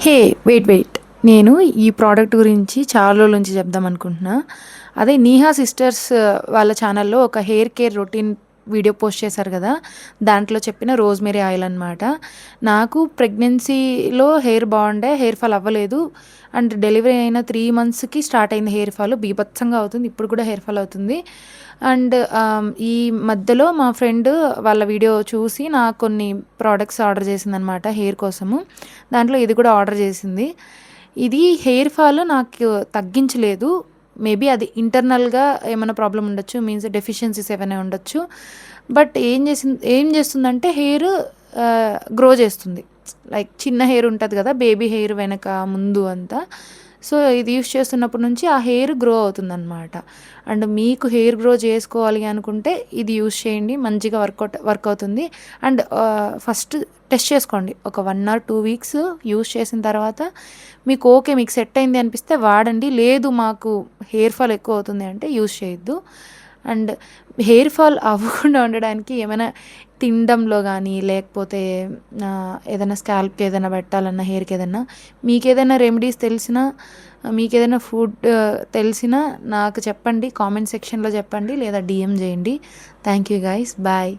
హే! Wait. నేను ఈ product గురించి చాలా రోజుల నుంచి చెప్దాం అనుకుంటున్నా. అదే 'నీహా సిస్టర్స్' వాళ్ళ ఛానల్‌లో ఒక hair care routine video post చేశారు గదా! దాంట్లో చెప్పిన రోజ్‌మెరీ ఆయిల్ అనమాట. నాకు ప్రెగ్నెన్సీలో హెయిర్ బాగుండే, హెయిర్ ఫాల్ అవ్వలేదు. అండ్ డెలివరీ అయిన 3 మంత్స్‌కి స్టార్ట్ అయింది హెయిర్ ఫాల్. బీభత్సంగా అవుతుంది. ఇప్పుడు కూడా హెయిర్ ఫాల్ అవుతుంది. అండ్ ఈ మధ్యలో మా ఫ్రెండ్ వాళ్ళ వీడియో చూసి నాకు కొన్ని ప్రొడక్ట్స్ ఆర్డర్ చేసిందనమాట హెయిర్ కోసము. దాంట్లో ఇది కూడా ఆర్డర్ చేసింది. ఇది హెయిర్ ఫాల్ నాకు తగ్గించలేదు. మేబీ అది ఇంటర్నల్‌గా ఏమైనా ప్రాబ్లమ్ ఉండొచ్చు. మీన్స్ డెఫిషియన్సీస్ ఏవైనా ఉండొచ్చు. బట్ ఏం చేస్తుందంటే హెయిర్ గ్రో చేస్తుంది. లైక్ చిన్న హెయిర్ ఉంటది కదా! బేబీ హెయిర్ వెనక, ముందు అంతా. సో, ఇది యూజ్ చేస్తున్నప్పటి నుంచి ఆ హెయిర్ గ్రో అవుతుందనమాట. అండ్ మీకు హెయిర్ గ్రో చేసుకోవాలి అనుకుంటే ఇది యూజ్ చేయండి. మంచిగా వర్క్ అవుతుంది. అండ్ ఫస్ట్ టెస్ట్ చేసుకోండి. ఒక 1 ఆర్ 2 వీక్స్ యూజ్ చేసిన తర్వాత మీకు ఓకే. మీకు సెట్ అయింది అనిపిస్తే వాడండి. లేదు మాకు హెయిర్ ఫాల్ ఎక్కువ అవుతుంది అంటే యూజ్ చేయొద్దు. అండ్ హెయిర్ ఫాల్ అవ్వకుండా ఉండడానికి ఏమైనా తినడంలో గానీ, లేకపోతే ఏదైనా స్కాల్ప్‌కి ఏదైనా పెట్టాలన్నా, హెయిర్‌కి ఏదన్నా మీకేదైనా రెమెడీస్ తెలిసినా, మీకేదైనా ఫుడ్ తెలిసినా నాకు చెప్పండి. కామెంట్ సెక్షన్‌లో చెప్పండి లేదా డీఎం చేయండి. Thank you guys. బాయ్.